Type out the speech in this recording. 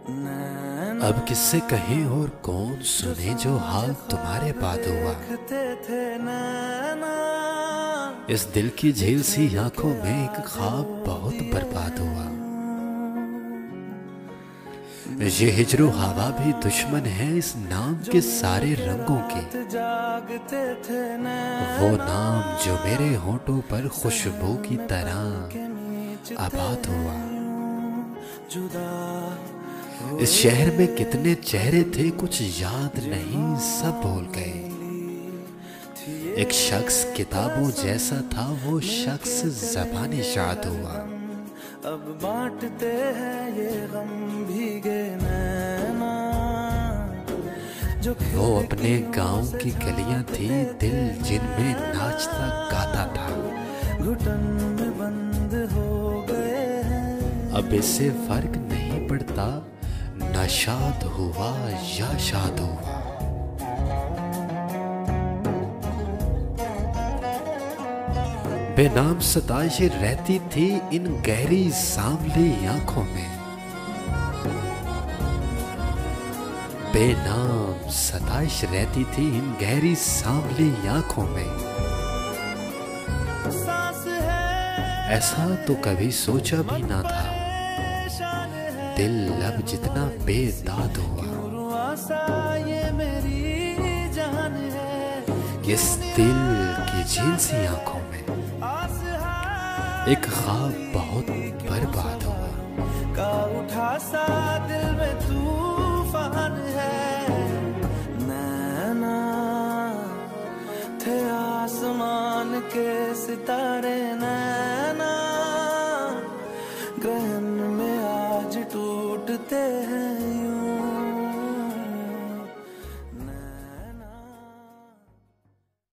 अब किससे कहें और कौन सुने जो हाल तुम्हारे बाद हुआ। इस दिल की झील सी आंखों में एक ख्वाब बहुत बर्बाद हुआ। ये हिजरो हवा भी दुश्मन है इस नाम के सारे रंगों के। वो नाम जो मेरे होठों पर खुशबू की तरह आबाद हुआ। इस शहर में कितने चेहरे थे कुछ याद नहीं, सब भूल गए। एक शख्स किताबों जैसा था, वो शख्स ज़बानी शाद हुआ। अब बांटते हैं ये गम भीगे नैना जो वो अपने गांव की गलियां थी, दिल जिनमें नाचता गाता था। घुटन में बंद हो गए हैं। अब इससे फर्क नहीं पड़ता ना शाद हुआ या शाद हुआ। बेनाम सताइश रहती थी इन गहरी सांवली आंखों में। बेनाम सताइश रहती थी इन गहरी सांवली आंखों में। ऐसा तो कभी सोचा भी ना था, दिल अब जितना बेदाद हुआ। इस दिल की झील सी आंखों में एक ख्वाब बहुत बर्बाद हुआ। का उठा सा दिल में तूफान है। नैना थे आसमान के सितारे नैना